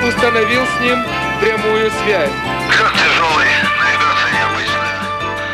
установил с ним прямую связь.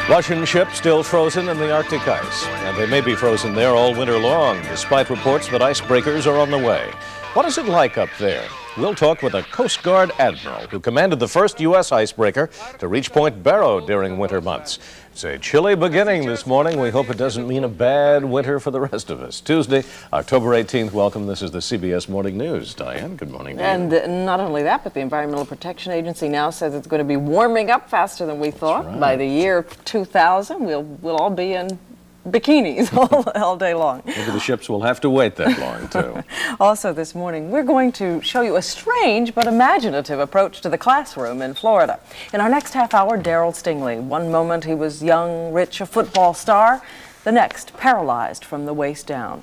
Russian ships still frozen in the Arctic ice, and they may be frozen there all winter long, despite reports that icebreakers are on the way. What is it like up there? We'll talk with a Coast Guard admiral who commanded the first U.S. icebreaker to reach Point Barrow during winter months. It's a chilly beginning this morning. We hope it doesn't mean a bad winter for the rest of us. Tuesday, October 18th. Welcome. This is the CBS Morning News. Diane, good morning to you. And not only that, but the Environmental Protection Agency now says it's going to be warming up faster than we thought. Right. By the year 2000, we'll all be in bikinis all day long. Maybe the ships will have to wait that long, too. Also this morning, we're going to show you a strange but imaginative approach to the classroom in Florida. In our next half hour, Darryl Stingley. One moment he was young, rich, a football star. The next, paralyzed from the waist down.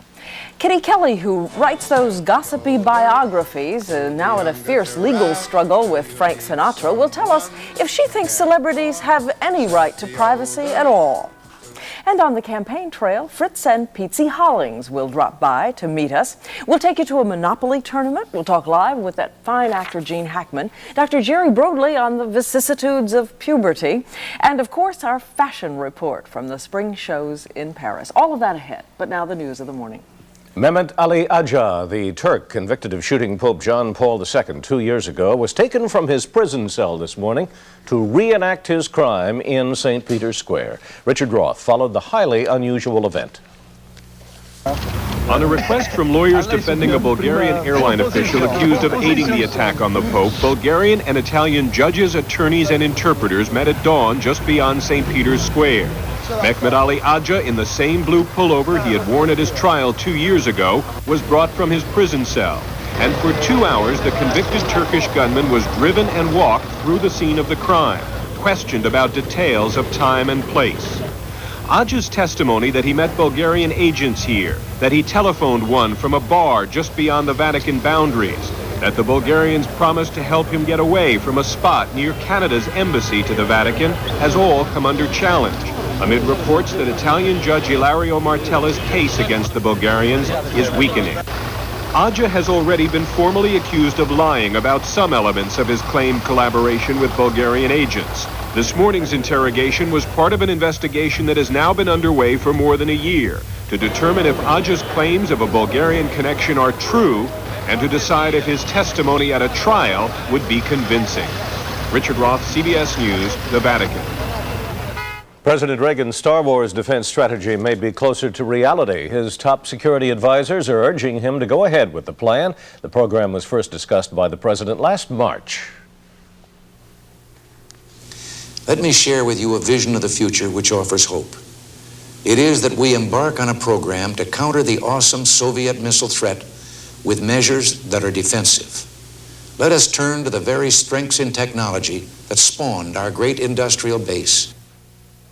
Kitty Kelly, who writes those gossipy biographies, now in a fierce legal struggle with Frank Sinatra, will tell us if she thinks celebrities have any right to privacy at all. And on the campaign trail, Fritz and Pete Hollings will drop by to meet us. We'll take you to a Monopoly tournament. We'll talk live with that fine actor Gene Hackman, Dr. Jerry Broadley on the vicissitudes of puberty, and of course our fashion report from the spring shows in Paris. All of that ahead, but now the news of the morning. Mehmet Ali Agca, the Turk convicted of shooting Pope John Paul II 2 years ago, was taken from his prison cell this morning to reenact his crime in St. Peter's Square. Richard Roth followed the highly unusual event. On a request from lawyers defending a Bulgarian airline official accused of aiding the attack on the Pope, Bulgarian and Italian judges, attorneys, and interpreters met at dawn just beyond St. Peter's Square. Mehmet Ali Agca, in the same blue pullover he had worn at his trial 2 years ago, was brought from his prison cell. And for 2 hours, the convicted Turkish gunman was driven and walked through the scene of the crime, questioned about details of time and place. Agca's testimony that he met Bulgarian agents here, that he telephoned one from a bar just beyond the Vatican boundaries, that the Bulgarians promised to help him get away from a spot near Canada's embassy to the Vatican, has all come under challenge, amid reports that Italian Judge Ilario Martella's case against the Bulgarians is weakening. Agca has already been formally accused of lying about some elements of his claimed collaboration with Bulgarian agents. This morning's interrogation was part of an investigation that has now been underway for more than a year to determine if Agca's claims of a Bulgarian connection are true and to decide if his testimony at a trial would be convincing. Richard Roth, CBS News, the Vatican. President Reagan's Star Wars defense strategy may be closer to reality. His top security advisors are urging him to go ahead with the plan. The program was first discussed by the president last March. Let me share with you a vision of the future which offers hope. It is that we embark on a program to counter the awesome Soviet missile threat with measures that are defensive. Let us turn to the very strengths in technology that spawned our great industrial base.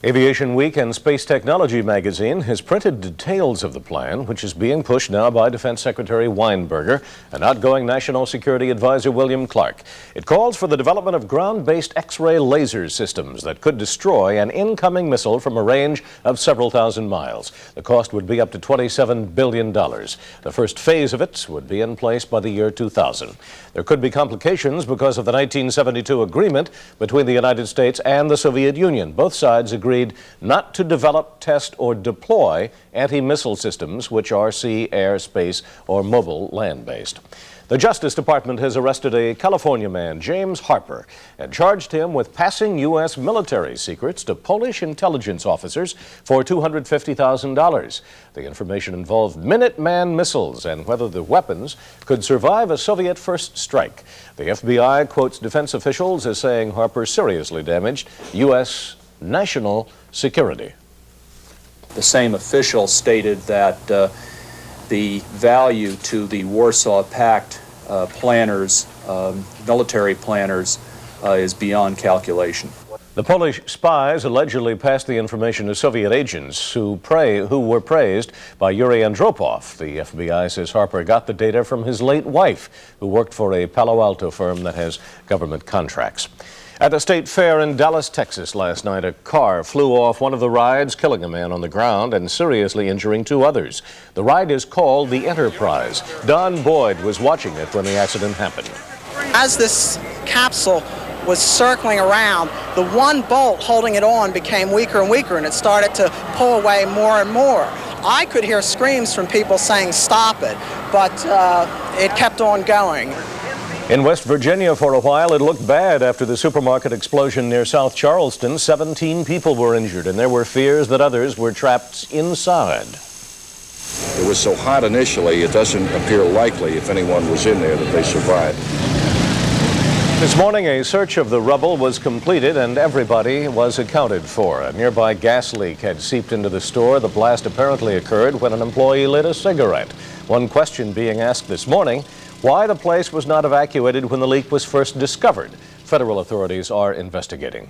Aviation Week and Space Technology magazine has printed details of the plan, which is being pushed now by Defense Secretary Weinberger and outgoing National Security Advisor William Clark. It calls for the development of ground-based X-ray laser systems that could destroy an incoming missile from a range of several thousand miles. The cost would be up to $27 billion. The first phase of it would be in place by the year 2000. There could be complications because of the 1972 agreement between the United States and the Soviet Union. Both sides agreed not to develop, test, or deploy anti-missile systems which are sea, air, space, or mobile land-based. The Justice Department has arrested a California man, James Harper, and charged him with passing U.S. military secrets to Polish intelligence officers for $250,000. The information involved Minuteman missiles and whether the weapons could survive a Soviet first strike. The FBI quotes defense officials as saying Harper seriously damaged U.S. national security. The same official stated that the value to the Warsaw Pact planners, military planners, is beyond calculation. The Polish spies allegedly passed the information to Soviet agents who were praised by Yuri Andropov. The FBI says Harper got the data from his late wife, who worked for a Palo Alto firm that has government contracts. At a state fair in Dallas, Texas last night, a car flew off one of the rides, killing a man on the ground and seriously injuring 2 others. The ride is called the Enterprise. Don Boyd was watching it when the accident happened. As this capsule was circling around, the one bolt holding it on became weaker and weaker, and it started to pull away more and more. I could hear screams from people saying, "Stop it," but it kept on going. In West Virginia for a while, it looked bad after the supermarket explosion near South Charleston. 17 people were injured, and there were fears that others were trapped inside. It was so hot initially, it doesn't appear likely, if anyone was in there, that they survived. This morning, a search of the rubble was completed and everybody was accounted for. A nearby gas leak had seeped into the store. The blast apparently occurred when an employee lit a cigarette. One question being asked this morning, why the place was not evacuated when the leak was first discovered. Federal authorities are investigating.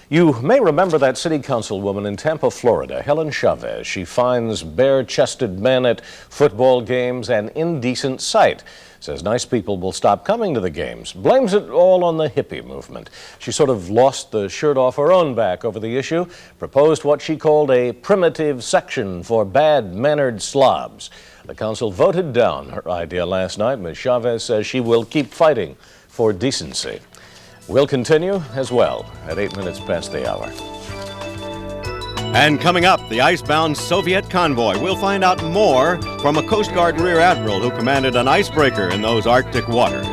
You may remember that city councilwoman in Tampa, Florida, Helen Chavez. She finds bare-chested men at football games an indecent sight. Says nice people will stop coming to the games. Blames it all on the hippie movement. She sort of lost the shirt off her own back over the issue, proposed what she called a primitive section for bad-mannered slobs. The council voted down her idea last night. Ms. Chavez says she will keep fighting for decency. We'll continue as well at 8 minutes past the hour. And coming up, the icebound Soviet convoy. We'll find out more from a Coast Guard Rear Admiral who commanded an icebreaker in those Arctic waters.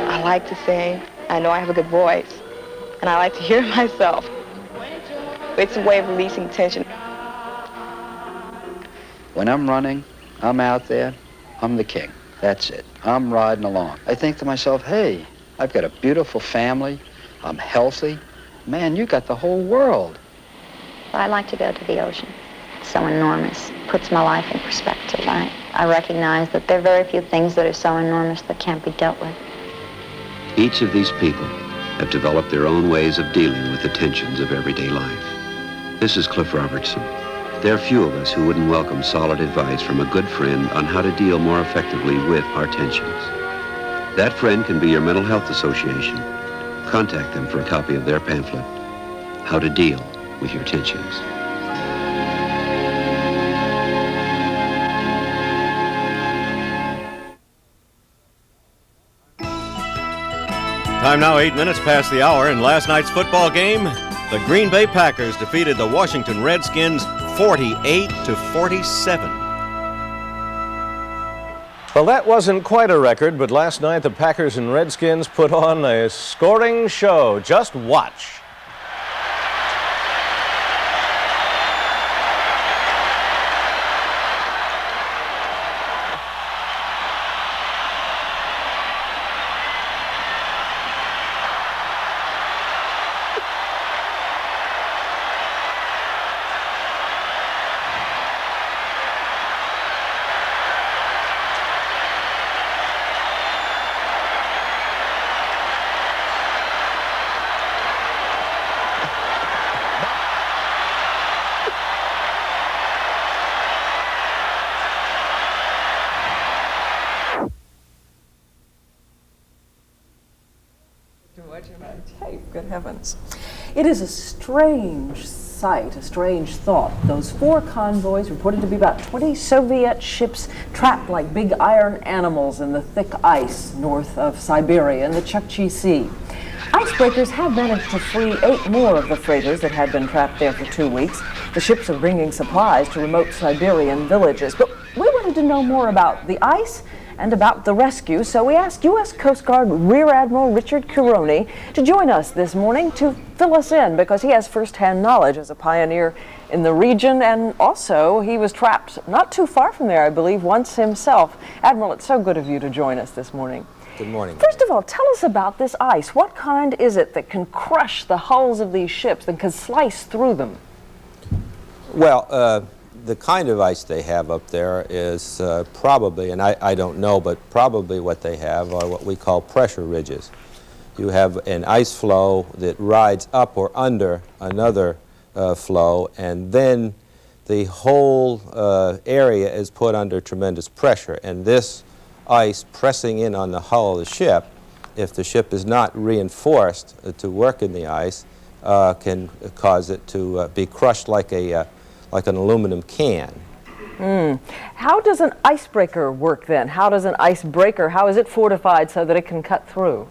I like to sing. I know I have a good voice, and I like to hear myself. It's a way of releasing tension. When I'm running, I'm out there, I'm the king. That's it. I'm riding along. I think to myself, hey, I've got a beautiful family. I'm healthy. Man, you got the whole world. I like to go to the ocean. It's so enormous. It puts my life in perspective. I recognize that there are very few things that are so enormous that can't be dealt with. Each of these people have developed their own ways of dealing with the tensions of everyday life. This is Cliff Robertson. There are few of us who wouldn't welcome solid advice from a good friend on how to deal more effectively with our tensions. That friend can be your mental health association. Contact them for a copy of their pamphlet, How to Deal with Your Tensions. Time now 8 minutes past the hour. In last night's football game, the Green Bay Packers defeated the Washington Redskins 48-47. Well, that wasn't quite a record, but last night the Packers and Redskins put on a scoring show. Just watch. Tape, good heavens. It is a strange sight, a strange thought. Those 4 convoys reported to be about 20 Soviet ships trapped like big iron animals in the thick ice north of Siberia in the Chukchi Sea. Icebreakers have managed to free 8 more of the freighters that had been trapped there for 2 weeks. The ships are bringing supplies to remote Siberian villages. But we wanted to know more about the ice and about the rescue, so we asked U.S. Coast Guard Rear Admiral Richard Curoni to join us this morning to fill us in, because he has first-hand knowledge as a pioneer in the region, and also he was trapped not too far from there, I believe, once himself. Admiral, it's so good of you to join us this morning. Good morning. First of all, tell us about this ice. What kind is it that can crush the hulls of these ships, that can slice through them? Well, the kind of ice they have up there is probably, and I don't know, but probably what they have are what we call pressure ridges. You have an ice flow that rides up or under another flow, and then the whole area is put under tremendous pressure. And this ice pressing in on the hull of the ship, if the ship is not reinforced to work in the ice, can cause it to be crushed like a like an aluminum can. How does an icebreaker work then? How does an icebreaker, how is it fortified so that it can cut through?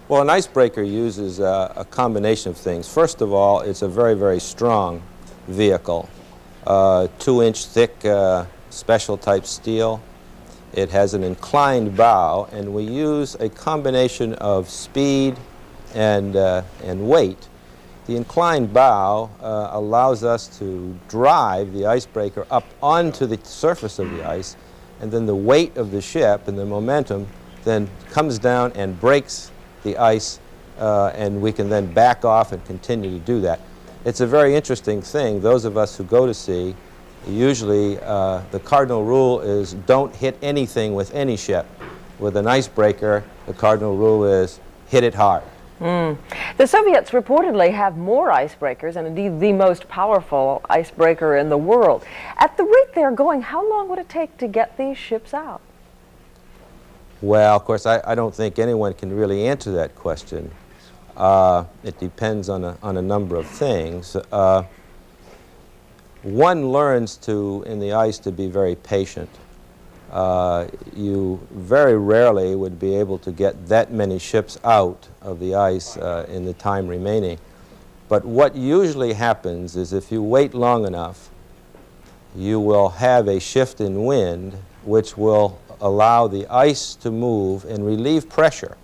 Well, an icebreaker uses a combination of things. First of all, it's a very, very strong vehicle. 2-inch thick special type steel. It has an inclined bow, and we use a combination of speed and weight. The inclined bow allows us to drive the icebreaker up onto the surface of the ice, and then the weight of the ship and the momentum then comes down and breaks the ice, and we can then back off and continue to do that. It's a very interesting thing. Those of us who go to sea, usually the cardinal rule is don't hit anything with any ship. With an icebreaker, the cardinal rule is hit it hard. The Soviets reportedly have more icebreakers, and indeed the most powerful icebreaker in the world. At the rate they're going, how long would it take to get these ships out? Well, of course, I don't think anyone can really answer that question. It depends on a number of things. One learns in the ice to be very patient. You very rarely would be able to get that many ships out of the ice in the time remaining. But what usually happens is if you wait long enough, you will have a shift in wind which will allow the ice to move and relieve pressure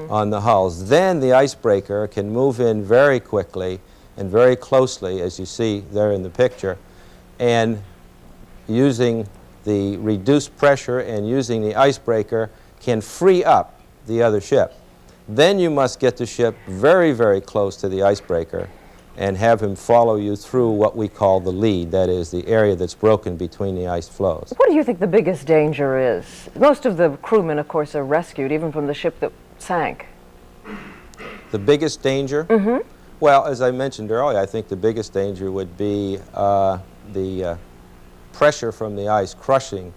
on the hulls. Then the icebreaker can move in very quickly and very closely, as you see there in the picture, and using the reduced pressure and using the icebreaker can free up the other ship. Then you must get the ship very, very close to the icebreaker and have him follow you through what we call the lead, that is, the area that's broken between the ice floes. What do you think the biggest danger is? Most of the crewmen, of course, are rescued, even from the ship that sank. The biggest danger? Well, as I mentioned earlier, I think the biggest danger would be the pressure from the ice crushing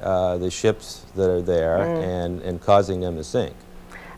the ships that are there and causing them to sink.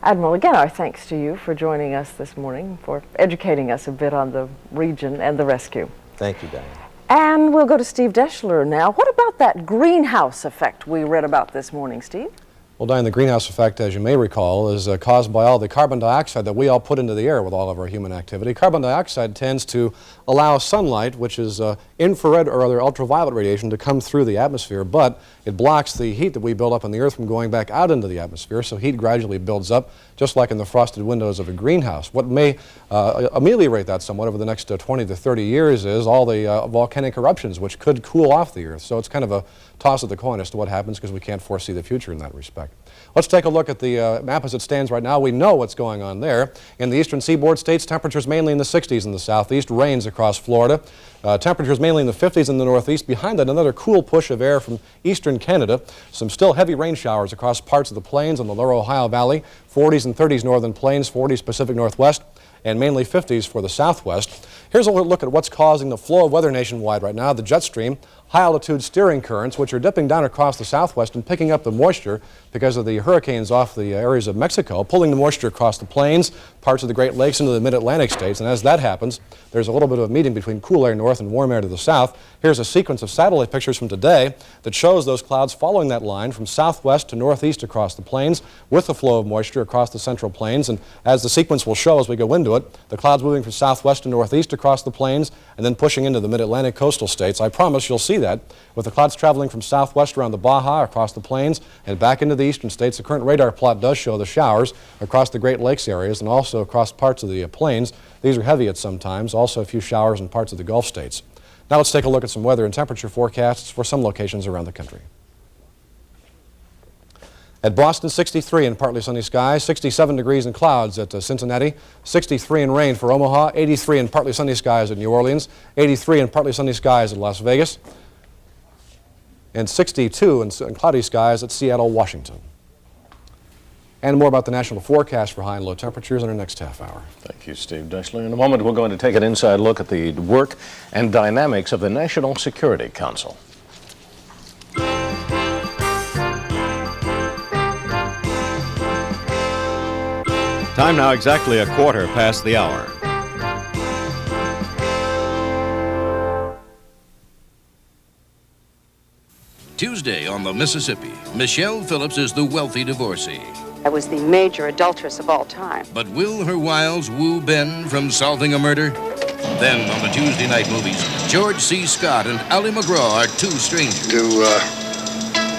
Admiral, again, our thanks to you for joining us this morning, for educating us a bit on the region and the rescue. Thank you, Diane. And we'll go to Steve Deschler now. What about that greenhouse effect we read about this morning, Steve? Well, Diane, the greenhouse effect, as you may recall, is caused by all the carbon dioxide that we all put into the air with all of our human activity. Carbon dioxide tends to allow sunlight, which is infrared or other ultraviolet radiation, to come through the atmosphere, but it blocks the heat that we build up in the earth from going back out into the atmosphere, so heat gradually builds up, just like in the frosted windows of a greenhouse. What may ameliorate that somewhat over the next 20 to 30 years is all the volcanic eruptions, which could cool off the earth. So it's kind of a toss of the coin as to what happens, because we can't foresee the future in that respect. Let's take a look at the map as it stands right now. We know what's going on there. In the eastern seaboard states, temperatures mainly in the 60s in the southeast, rains across Florida. Temperatures mainly in the 50s in the northeast. Behind that, another cool push of air from eastern Canada. Some still heavy rain showers across parts of the plains and the lower Ohio Valley. 40s and 30s northern plains, 40s Pacific Northwest, and mainly 50s for the southwest. Here's a look at what's causing the flow of weather nationwide right now. The jet stream, high-altitude steering currents, which are dipping down across the southwest and picking up the moisture because of the hurricanes off the areas of Mexico, pulling the moisture across the plains, parts of the Great Lakes into the mid-Atlantic states. And as that happens, there's a little bit of a meeting between cool air north and warm air to the south. Here's a sequence of satellite pictures from today that shows those clouds following that line from southwest to northeast across the plains with the flow of moisture across the central plains. And as the sequence will show as we go into it, the clouds moving from southwest to northeast across the plains and then pushing into the mid-Atlantic coastal states. I promise you'll see that with the clouds traveling from southwest around the Baja across the plains and back into the eastern states. The current radar plot does show the showers across the Great Lakes areas and also across parts of the plains. These are heavy at some times, also a few showers in parts of the Gulf states. Now let's take a look at some weather and temperature forecasts for some locations around the country. At Boston, 63 and partly sunny skies, 67 degrees and clouds at Cincinnati, 63 and rain for Omaha, 83 and partly sunny skies at New Orleans, 83 and partly sunny skies at Las Vegas, and 62 and cloudy skies at Seattle, Washington. And more about the national forecast for high and low temperatures in our next half hour. Thank you, Steve Deschler. In a moment, we're going to take an inside look at the work and dynamics of the National Security Council. Time now exactly a quarter past the hour. Tuesday on the Mississippi, Michelle Phillips is the wealthy divorcee. I was the major adulteress of all time. But will her wiles woo Ben from solving a murder? Then on the Tuesday night movies, George C. Scott and Ally McGraw are two strangers. Do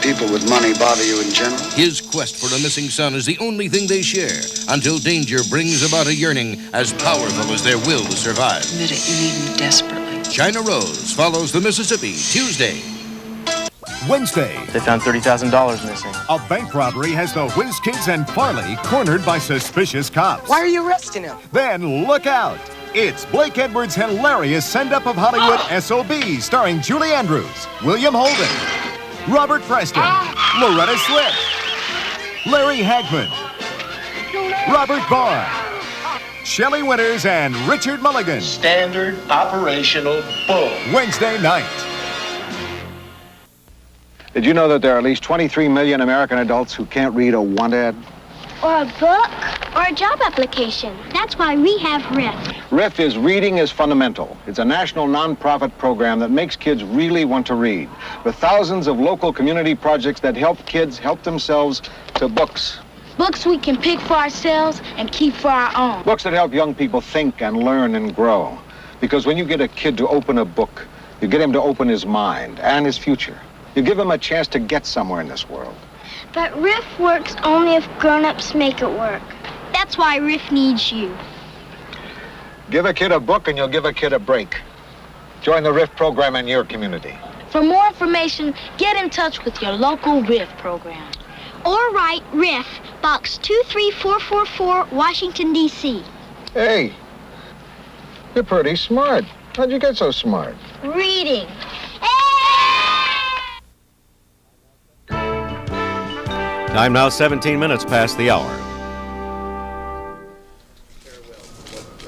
people with money bother you in general? His quest for a missing son is the only thing they share, until danger brings about a yearning as powerful as their will to survive. Admit it, you need me desperately. China Rose follows the Mississippi Tuesday. Wednesday. They found $30,000 missing. A bank robbery has the Whiz Kids and Farley cornered by suspicious cops. Why are you arresting him? Then look out. It's Blake Edwards' hilarious send-up of Hollywood S.O.B. starring Julie Andrews, William Holden, Robert Preston, Loretta Swift, Larry Hagman, Robert Vaughn, Shelley Winters, and Richard Mulligan. Standard operational bull. Wednesday night. Did you know that there are at least 23 million American adults who can't read a want ad? Or a book, or a job application. That's why we have RIF. RIF is Reading is Fundamental. It's a national nonprofit program that makes kids really want to read, with thousands of local community projects that help kids help themselves to books. Books we can pick for ourselves and keep for our own. Books that help young people think and learn and grow. Because when you get a kid to open a book, you get him to open his mind and his future. You give him a chance to get somewhere in this world. But RIF works only if grown-ups make it work. That's why RIF needs you. Give a kid a book and you'll give a kid a break. Join the RIF program in your community. For more information, get in touch with your local RIF program. Or write RIF, Box 23444, Washington, D.C. Hey, you're pretty smart. How'd you get so smart? Reading. Time now 17 minutes past the hour.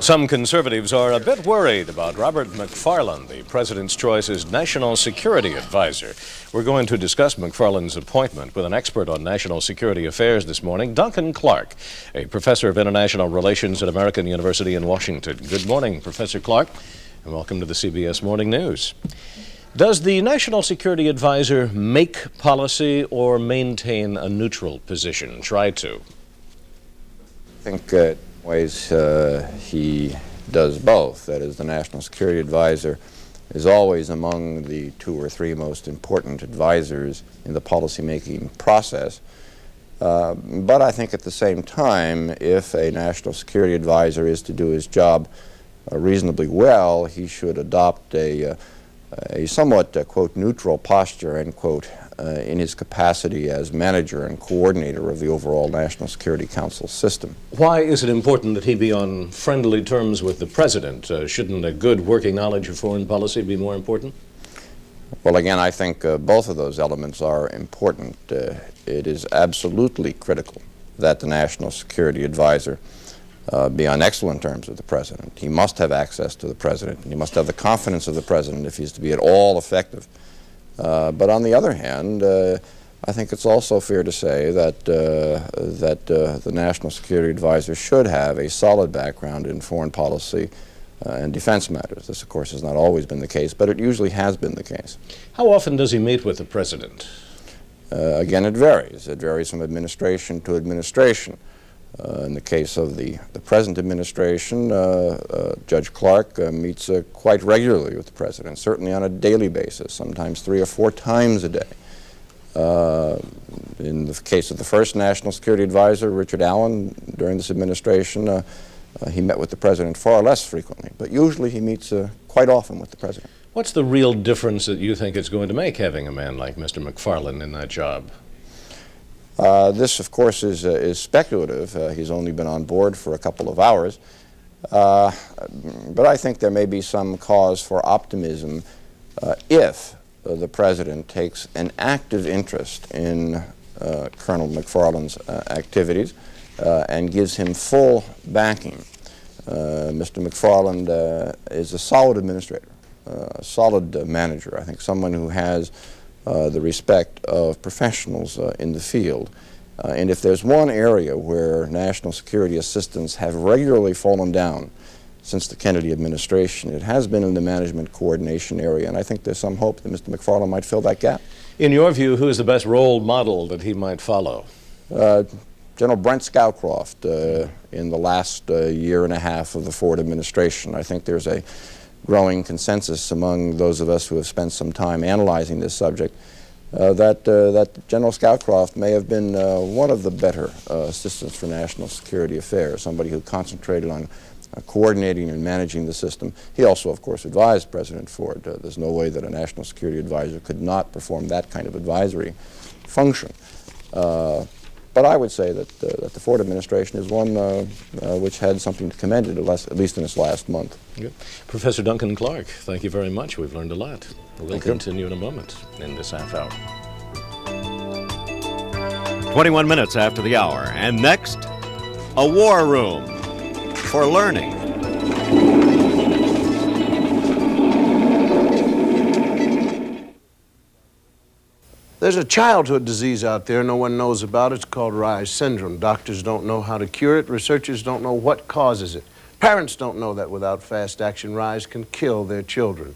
Some conservatives are a bit worried about Robert McFarland, the president's choice's national security advisor. We're going to discuss McFarland's appointment with an expert on national security affairs this morning, Duncan Clark, a professor of international relations at American University in Washington. Good morning, Professor Clark, and welcome to the CBS Morning News. Does the National Security Advisor make policy or maintain a neutral position? Try to. I think in ways he does both. That is, the National Security Advisor is always among the 2 or 3 most important advisors in the policymaking process. But I think at the same time, if a National Security Advisor is to do his job reasonably well, he should adopt a somewhat, quote, neutral posture, end quote, in his capacity as manager and coordinator of the overall National Security Council system. Why is it important that he be on friendly terms with the president? Shouldn't a good working knowledge of foreign policy be more important? Well, again, I think both of those elements are important. It is absolutely critical that the National Security Advisor be on excellent terms with the president. He must have access to the president. He must have the confidence of the president if he's to be at all effective. But on the other hand, I think it's also fair to say that the National Security Advisor should have a solid background in foreign policy and defense matters. This, of course, has not always been the case, but it usually has been the case. How often does he meet with the president? Again, it varies. It varies from administration to administration. In the case of the present administration, Judge Clark meets quite regularly with the president, certainly on a daily basis, sometimes 3 or 4 times a day. In the case of the first National Security Advisor, Richard Allen, during this administration, he met with the president far less frequently, but usually he meets quite often with the president. What's the real difference that you think it's going to make having a man like Mr. McFarland in that job? This, of course, is speculative. He's only been on board for a couple of hours. But I think there may be some cause for optimism if the president takes an active interest in Colonel McFarland's activities and gives him full backing. Mr. McFarland is a solid administrator, a solid manager, I think someone who has the respect of professionals in the field. And if there's one area where national security assistants have regularly fallen down since the Kennedy administration. It has been in the management coordination area, and I think there's some hope that Mr. McFarland might fill that gap. In your view, who is the best role model that he might follow? General Brent Scowcroft in the last year and a half of the Ford administration. I think there's a growing consensus among those of us who have spent some time analyzing this subject that General Scowcroft may have been one of the better assistants for national security affairs, somebody who concentrated on coordinating and managing the system. He also, of course, advised President Ford. There's no way that a national security advisor could not perform that kind of advisory function. But I would say that the Ford administration is one which had something to commend it, at least in its last month. Good. Professor Duncan Clark, thank you very much. We've learned a lot. We'll continue in a moment in this half hour. 21 minutes after the hour. And next, a war room for learning. There's a childhood disease out there no one knows about. It's called Reye's syndrome. Doctors don't know how to cure it. Researchers don't know what causes it. Parents don't know that without fast action, Reye's can kill their children.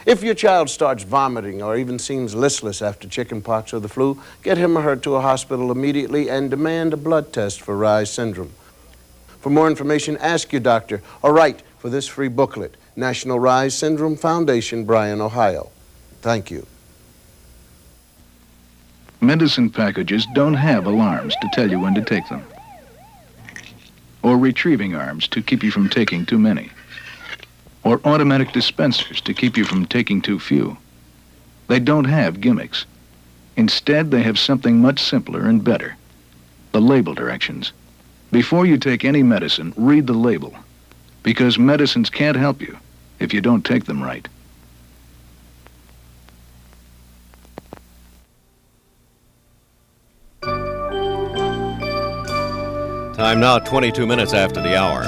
If your child starts vomiting or even seems listless after chickenpox or the flu, get him or her to a hospital immediately and demand a blood test for Reye's syndrome. For more information, ask your doctor or write for this free booklet, National Reye's Syndrome Foundation, Bryan, Ohio. Thank you. Medicine packages don't have alarms to tell you when to take them, or retrieving arms to keep you from taking too many, or automatic dispensers to keep you from taking too few. They don't have gimmicks. Instead, they have something much simpler and better: the label directions. Before you take any medicine, read the label, because medicines can't help you if you don't take them right. Time now 22 minutes after the hour.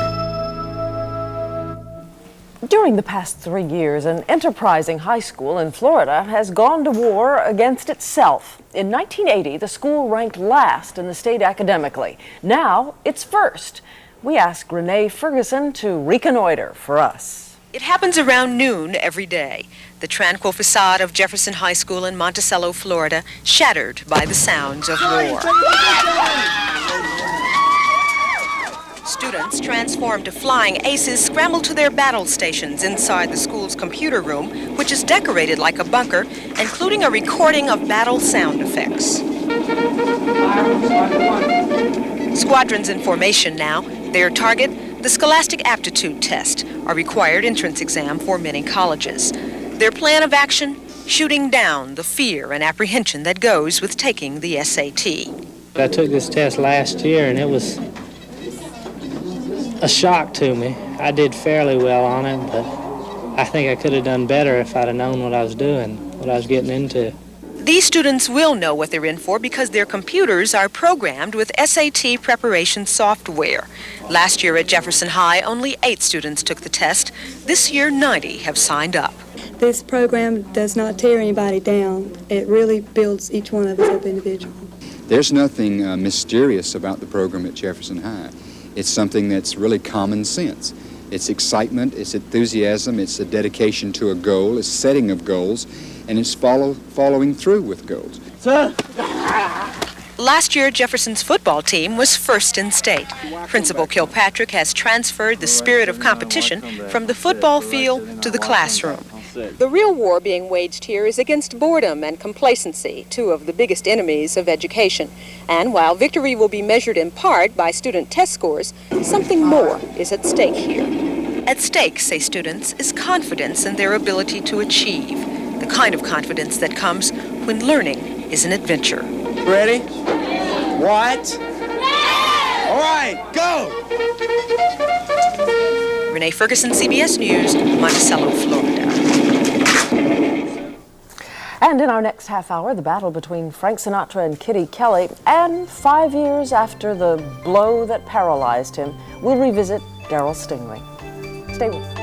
During the past 3 years, an enterprising high school in Florida has gone to war against itself. In 1980, the school ranked last in the state academically. Now, it's first. We asked Renee Ferguson to reconnoiter for us. It happens around noon every day. The tranquil facade of Jefferson High School in Monticello, Florida, shattered by the sounds of war. Students transformed to flying aces scramble to their battle stations inside the school's computer room, which is decorated like a bunker, including a recording of battle sound effects. Squadrons in formation now. Their target, the Scholastic Aptitude Test, a required entrance exam for many colleges. Their plan of action, shooting down the fear and apprehension that goes with taking the SAT. I took this test last year, and it was a shock to me. I did fairly well on it, but I think I could have done better if I'd have known what I was doing, what I was getting into. These students will know what they're in for because their computers are programmed with SAT preparation software. Last year at Jefferson High, only 8 students took the test. This year, 90 have signed up. This program does not tear anybody down. It really builds each one of us up individually. There's nothing mysterious about the program at Jefferson High. It's something that's really common sense. It's excitement, it's enthusiasm, it's a dedication to a goal, it's setting of goals, and it's following through with goals. Sir. Last year, Jefferson's football team was first in state. Principal Kilpatrick has transferred the spirit of competition from the football field to the classroom. The real war being waged here is against boredom and complacency, 2 of the biggest enemies of education. And while victory will be measured in part by student test scores, something more is at stake here. At stake, say students, is confidence in their ability to achieve, the kind of confidence that comes when learning is an adventure. Ready? What? All right, go! Renee Ferguson, CBS News, Monticello, Florida. And in our next half hour, the battle between Frank Sinatra and Kitty Kelly. And 5 years after the blow that paralyzed him, we'll revisit Darryl Stingley. Stay with us.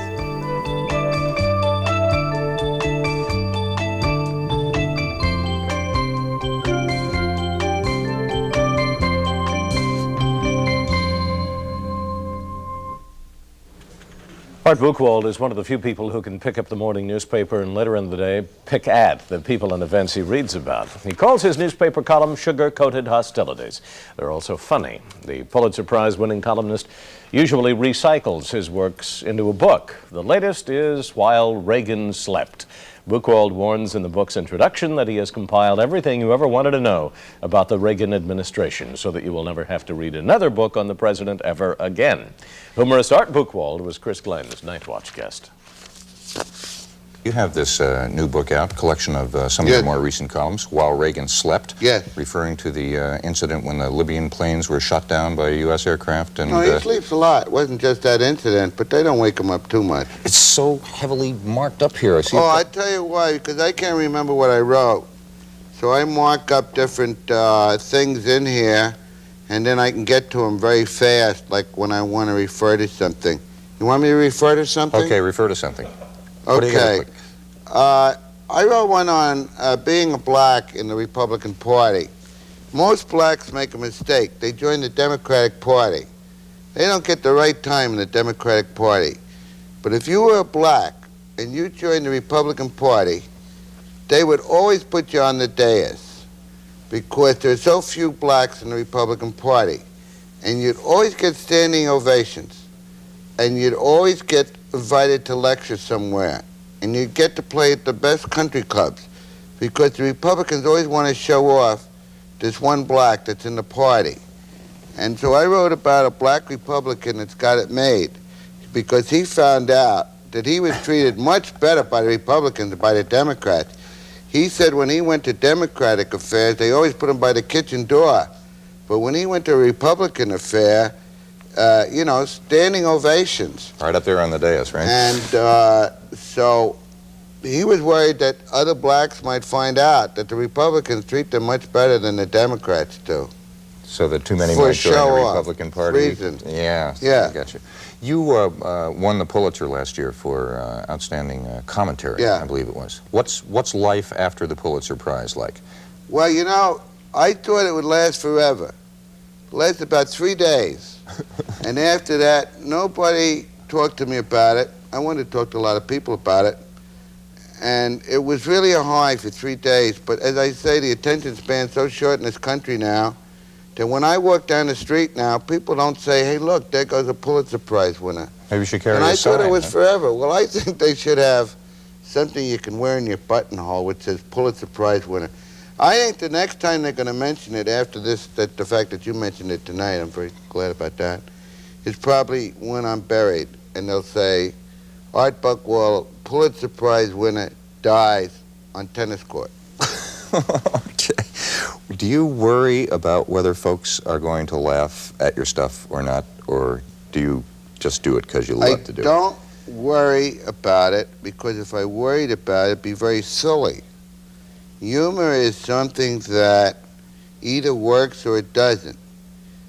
Art Buchwald is one of the few people who can pick up the morning newspaper and later in the day pick at the people and events he reads about. He calls his newspaper column sugar-coated hostilities. They're also funny. The Pulitzer Prize-winning columnist usually recycles his works into a book. The latest is While Reagan Slept. Buchwald warns in the book's introduction that he has compiled everything you ever wanted to know about the Reagan administration so that you will never have to read another book on the president ever again. Humorist Art Buchwald was Chris Glenn's Night Watch guest. You have this new book out, collection of some of your more recent columns, While Reagan Slept. Yes. Referring to the incident when the Libyan planes were shot down by a U.S. aircraft. And, no, he sleeps a lot. It wasn't just that incident, but they don't wake him up too much. It's so heavily marked up here. I tell you why, because I can't remember what I wrote. So I mark up different things in here, and then I can get to them very fast, like when I want to refer to something. You want me to refer to something? Okay, refer to something. Okay. I wrote one on being a black in the Republican Party. Most blacks make a mistake. They join the Democratic Party. They don't get the right time in the Democratic Party. But if you were a black and you joined the Republican Party, they would always put you on the dais because there are so few blacks in the Republican Party. And you'd always get standing ovations. And you'd always get invited to lecture somewhere, and you'd get to play at the best country clubs because the Republicans always want to show off this one black that's in the party. And so I wrote about a black Republican that's got it made because he found out that he was treated much better by the Republicans than by the Democrats. He said when he went to Democratic affairs, they always put him by the kitchen door. But when he went to a Republican affair, standing ovations. Right up there on the dais, right? And so he was worried that other blacks might find out that the Republicans treat them much better than the Democrats do. So that too many might join the Republican Party? Reasons. Yeah, yeah. I got you. You won the Pulitzer last year for outstanding commentary, I believe it was. What's life after the Pulitzer Prize like? Well, I thought it would last forever. It lasted about 3 days. And after that, nobody talked to me about it. I wanted to talk to a lot of people about it. And it was really a high for 3 days. But as I say, the attention span's so short in this country now that when I walk down the street now, people don't say, hey, look, there goes a Pulitzer Prize winner. Maybe you should carry and a I sign, thought it was forever. Well, I think they should have something you can wear in your buttonhole which says Pulitzer Prize winner. I think the next time they're going to mention it after this, the fact that you mentioned it tonight, I'm very glad about that, is probably when I'm buried. And they'll say, Art Buchwald, Pulitzer Prize winner, dies on tennis court. Okay. Do you worry about whether folks are going to laugh at your stuff or not, or do you just do it because you love to do it? I don't worry about it, because if I worried about it, it'd be very silly. Humor is something that either works or it doesn't.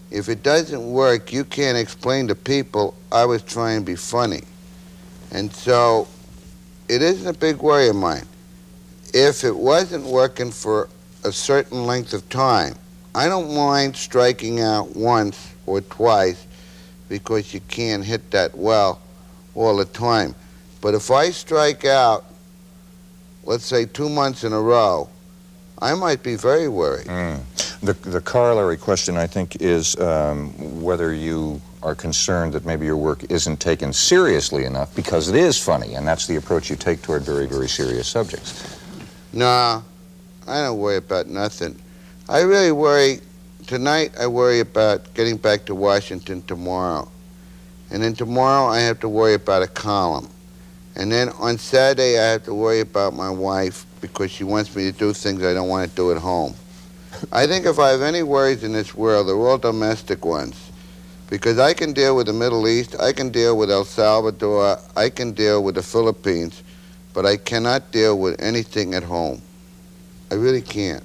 If it doesn't work, you can't explain to people, I was trying to be funny. And so, it isn't a big worry of mine. If it wasn't working for a certain length of time, I don't mind striking out once or twice because you can't hit that well all the time. But if I strike out, let's say 2 months in a row, I might be very worried. The corollary question, I think, is whether you are concerned that maybe your work isn't taken seriously enough because it is funny, and that's the approach you take toward very, very serious subjects. Nah, I don't worry about nothing. I really worry, tonight I worry about getting back to Washington tomorrow. And then tomorrow I have to worry about a column. And then on Saturday I have to worry about my wife because she wants me to do things I don't want to do at home. I think if I have any worries in this world, they're all domestic ones. Because I can deal with the Middle East, I can deal with El Salvador, I can deal with the Philippines, but I cannot deal with anything at home. I really can't.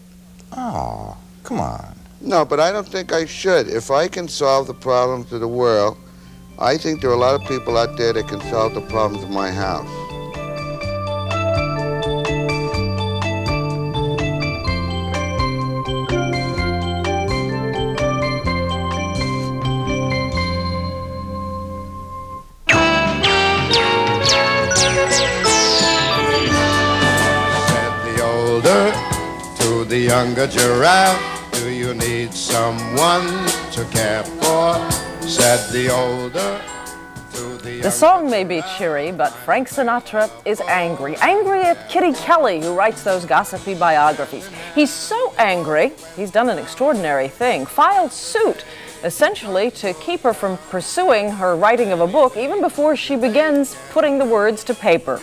Oh, come on. No, but I don't think I should. If I can solve the problems of the world, I think there are a lot of people out there that can solve the problems of my house. older to the younger giraffe. Do you need someone to care for? Said the older to the younger. The song may be cheery, but Frank Sinatra is angry. Angry at Kitty Kelly, who writes those gossipy biographies. He's so angry, he's done an extraordinary thing. Filed suit, essentially to keep her from pursuing her writing of a book even before she begins putting the words to paper.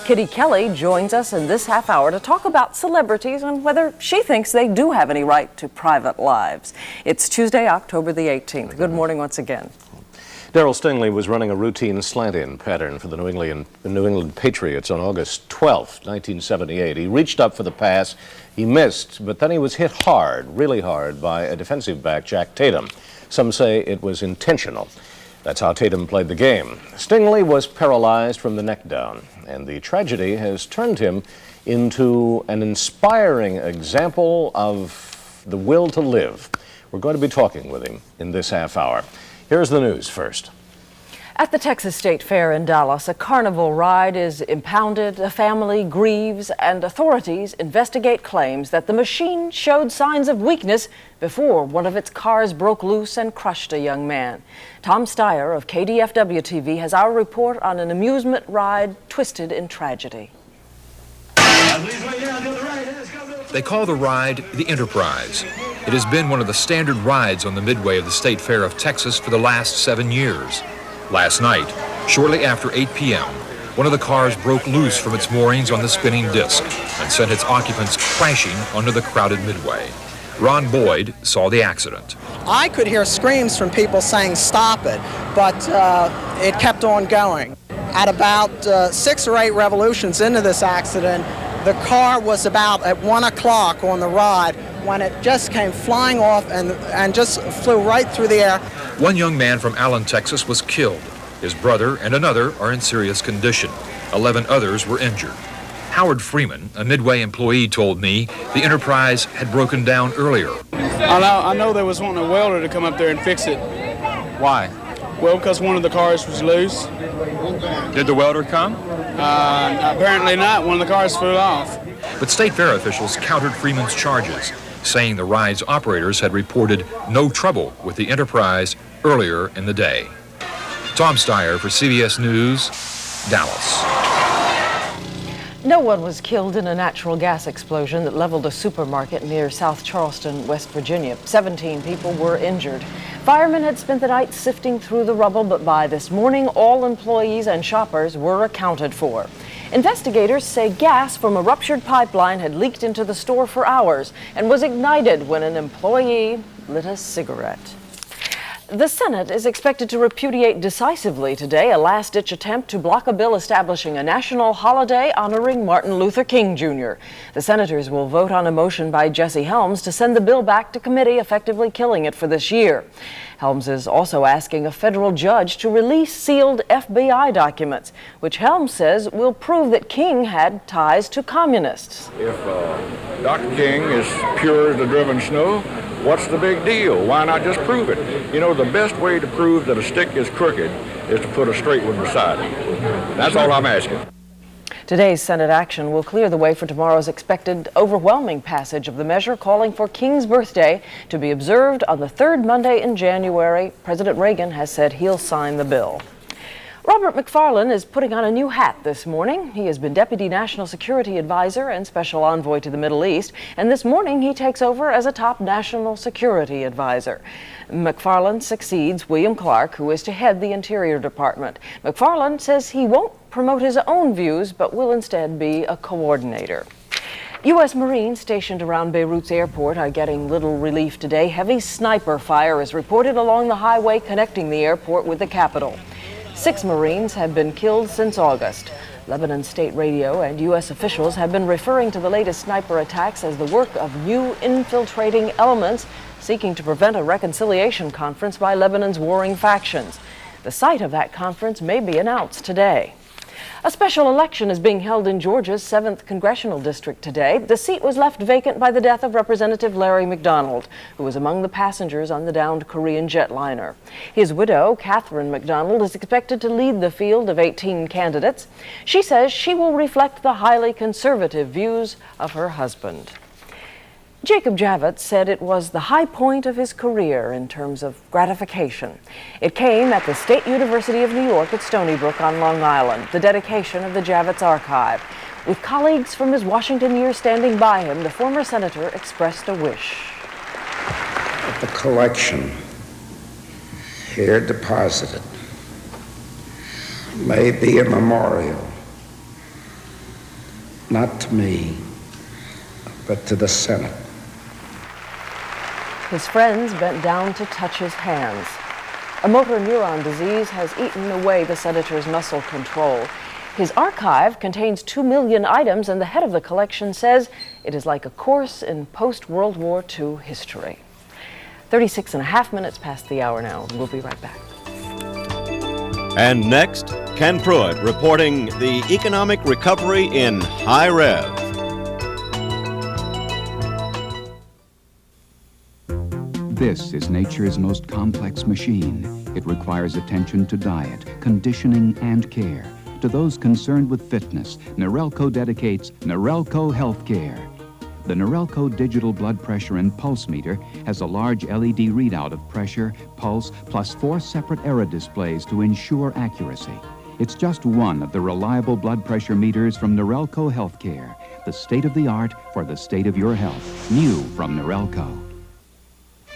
Kitty Kelly joins us in this half hour to talk about celebrities and whether she thinks they do have any right to private lives. It's Tuesday, October the 18th. Good morning once again. Darrell Stingley was running a routine slant-in pattern for the New England Patriots on August 12, 1978. He reached up for the pass. He missed, but then he was hit hard, really hard, by a defensive back, Jack Tatum. Some say it was intentional. That's how Tatum played the game. Stingley was paralyzed from the neck down, and the tragedy has turned him into an inspiring example of the will to live. We're going to be talking with him in this half hour. Here's the news first. At the Texas State Fair in Dallas, a carnival ride is impounded, a family grieves, and authorities investigate claims that the machine showed signs of weakness before one of its cars broke loose and crushed a young man. Tom Sawyer of KDFW-TV has our report on an amusement ride twisted in tragedy. They call the ride the Enterprise. It has been one of the standard rides on the midway of the State Fair of Texas for the last 7 years. Last night, shortly after 8 p.m., one of the cars broke loose from its moorings on the spinning disc and sent its occupants crashing onto the crowded midway. Ron Boyd saw the accident. I could hear screams from people saying stop it, but it kept on going. At about 6 or 8 revolutions into this accident, the car was about at 1 o'clock on the ride when it just came flying off and just flew right through the air. One young man from Allen, Texas was killed. His brother and another are in serious condition. 11 others were injured. Howard Freeman, a Midway employee, told me the Enterprise had broken down earlier. I know there was wanting a welder to come up there and fix it. Why? Well, because one of the cars was loose. Did the welder come? Apparently not. One of the cars flew off. But State Fair officials countered Freeman's charges, saying the ride's operators had reported no trouble with the Enterprise earlier in the day. Tom Sawyer for CBS News, Dallas. No one was killed in a natural gas explosion that leveled a supermarket near South Charleston, West Virginia. 17 people were injured. Firemen had spent the night sifting through the rubble, but by this morning, all employees and shoppers were accounted for. Investigators say gas from a ruptured pipeline had leaked into the store for hours and was ignited when an employee lit a cigarette. The Senate is expected to repudiate decisively today a last-ditch attempt to block a bill establishing a national holiday honoring Martin Luther King Jr. The senators will vote on a motion by Jesse Helms to send the bill back to committee, effectively killing it for this year. Helms is also asking a federal judge to release sealed FBI documents, which Helms says will prove that King had ties to communists. If Dr. King is pure as the driven snow, what's the big deal? Why not just prove it? You know, the best way to prove that a stick is crooked is to put a straight one beside it. That's all I'm asking. Today's Senate action will clear the way for tomorrow's expected overwhelming passage of the measure calling for King's birthday to be observed on the third Monday in January. President Reagan has said he'll sign the bill. Robert McFarlane is putting on a new hat this morning. He has been Deputy National Security Advisor and Special Envoy to the Middle East, and this morning he takes over as a top National Security Advisor. McFarlane succeeds William Clark, who is to head the Interior Department. McFarlane says he won't promote his own views, but will instead be a coordinator. U.S. Marines stationed around Beirut's airport are getting little relief today. Heavy sniper fire is reported along the highway connecting the airport with the capital. 6 Marines have been killed since August. Lebanon State Radio and U.S. officials have been referring to the latest sniper attacks as the work of new infiltrating elements seeking to prevent a reconciliation conference by Lebanon's warring factions. The site of that conference may be announced today. A special election is being held in Georgia's 7th Congressional District today. The seat was left vacant by the death of Representative Larry McDonald, who was among the passengers on the downed Korean jetliner. His widow, Catherine McDonald, is expected to lead the field of 18 candidates. She says she will reflect the highly conservative views of her husband. Jacob Javits said it was the high point of his career in terms of gratification. It came at the State University of New York at Stony Brook on Long Island, the dedication of the Javits Archive. With colleagues from his Washington years standing by him, the former senator expressed a wish. The collection here deposited may be a memorial, not to me, but to the Senate. His friends bent down to touch his hands. A motor neuron disease has eaten away the senator's muscle control. His archive contains 2 million items, and the head of the collection says it is like a course in post-World War II history. 36 and a half minutes past the hour now. We'll be right back. And next, Ken Pruitt reporting the economic recovery in high rev. This is nature's most complex machine. It requires attention to diet, conditioning, and care. To those concerned with fitness, Norelco dedicates Norelco Healthcare. The Norelco digital blood pressure and pulse meter has a large LED readout of pressure, pulse, plus 4 separate error displays to ensure accuracy. It's just one of the reliable blood pressure meters from Norelco Healthcare, the state-of-the-art for the state of your health. New from Norelco.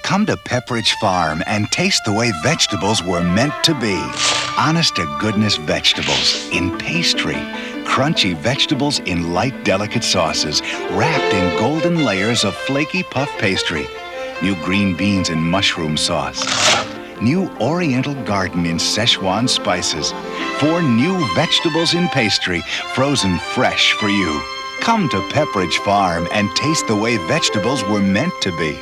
Come to Pepperidge Farm and taste the way vegetables were meant to be. Honest-to-goodness vegetables in pastry. Crunchy vegetables in light, delicate sauces, wrapped in golden layers of flaky puff pastry. New green beans in mushroom sauce. New Oriental Garden in Szechuan spices. 4 new vegetables in pastry, frozen fresh for you. Come to Pepperidge Farm and taste the way vegetables were meant to be.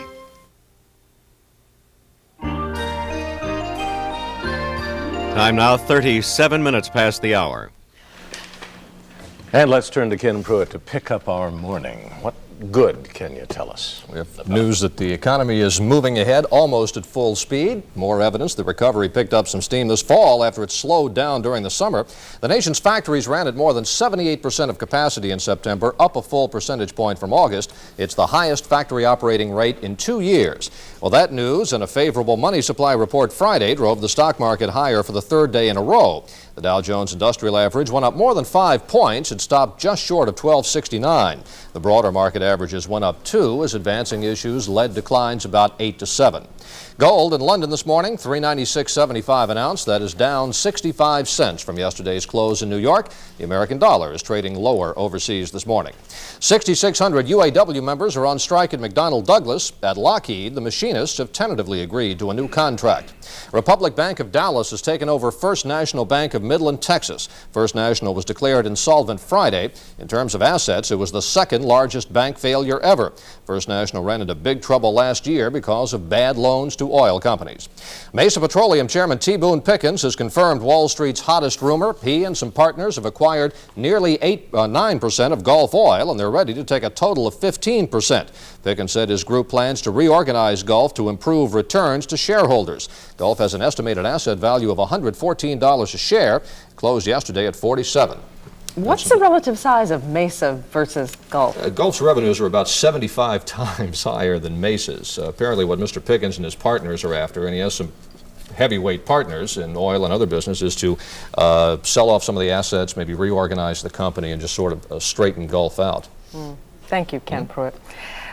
Time now 37 minutes past the hour. And let's turn to Ken Pruitt to pick up our morning. What good can you tell us? We have news that the economy is moving ahead almost at full speed. More evidence the recovery picked up some steam this fall after it slowed down during the summer. The nation's factories ran at more than 78% of capacity in September, up a full percentage point from August. It's the highest factory operating rate in 2 years. Well, that news and a favorable money supply report Friday drove the stock market higher for the 3rd day in a row. The Dow Jones Industrial Average went up more than 5 points. It stopped just short of 1269. The broader market averages went up 2 as advancing issues led declines about 8 to 7. Gold in London this morning, $396.75 an ounce. That is down 65 cents from yesterday's close in New York. The American dollar is trading lower overseas this morning. 6,600 UAW members are on strike at McDonnell Douglas. At Lockheed, the machinists have tentatively agreed to a new contract. Republic Bank of Dallas has taken over First National Bank of Midland, Texas. First National was declared insolvent Friday. In terms of assets, it was the 2nd largest bank failure ever. First National ran into big trouble last year because of bad loans to oil companies. Mesa Petroleum Chairman T. Boone Pickens has confirmed Wall Street's hottest rumor. He and some partners have acquired nearly 9% of Gulf Oil, and they're ready to take a total of 15%. Pickens said his group plans to reorganize Gulf to improve returns to shareholders. Gulf has an estimated asset value of $114 a share. It closed yesterday at $47. What's the relative size of Mesa versus Gulf? Gulf's revenues are about 75 times higher than Mesa's. Apparently what Mr. Pickens and his partners are after, and he has some heavyweight partners in oil and other businesses, to sell off some of the assets, maybe reorganize the company, and just sort of straighten Gulf out. Thank you, Ken Pruitt.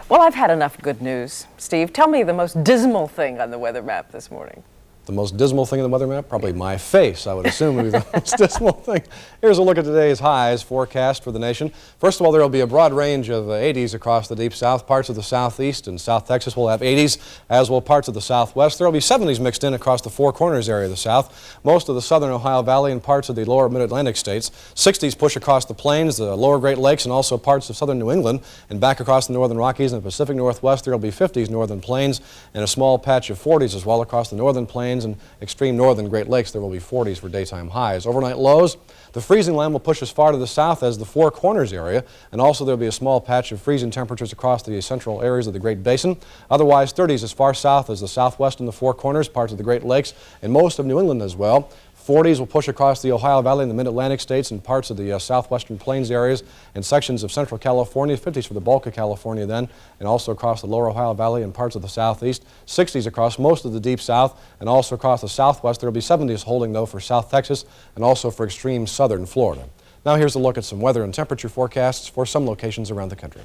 Well, I've had enough good news. Steve, tell me the most dismal thing on the weather map this morning. The most dismal thing in the weather map? Probably my face, I would assume, would be the most dismal thing. Here's a look at today's highs forecast for the nation. First of all, there will be a broad range of 80s across the deep south. Parts of the southeast and South Texas will have 80s, as will parts of the southwest. There will be 70s mixed in across the Four Corners area of the south, most of the southern Ohio Valley and parts of the lower mid-Atlantic states. 60s push across the plains, the lower Great Lakes, and also parts of southern New England. And back across the northern Rockies and the Pacific Northwest, there will be 50s northern plains and a small patch of 40s as well across the northern plains Plains and extreme northern Great Lakes, there will be 40s for daytime highs. Overnight lows, the freezing line will push as far to the south as the Four Corners area, and also there will be a small patch of freezing temperatures across the central areas of the Great Basin. Otherwise, 30s as far south as the Southwest and the Four Corners, parts of the Great Lakes, and most of New England as well. 40s will push across the Ohio Valley and the Mid-Atlantic states and parts of the southwestern plains areas and sections of central California. 50s for the bulk of California then, and also across the lower Ohio Valley and parts of the southeast. 60s across most of the deep south and also across the southwest. There will be 70s holding, though, for South Texas and also for extreme southern Florida. Now here's a look at some weather and temperature forecasts for some locations around the country.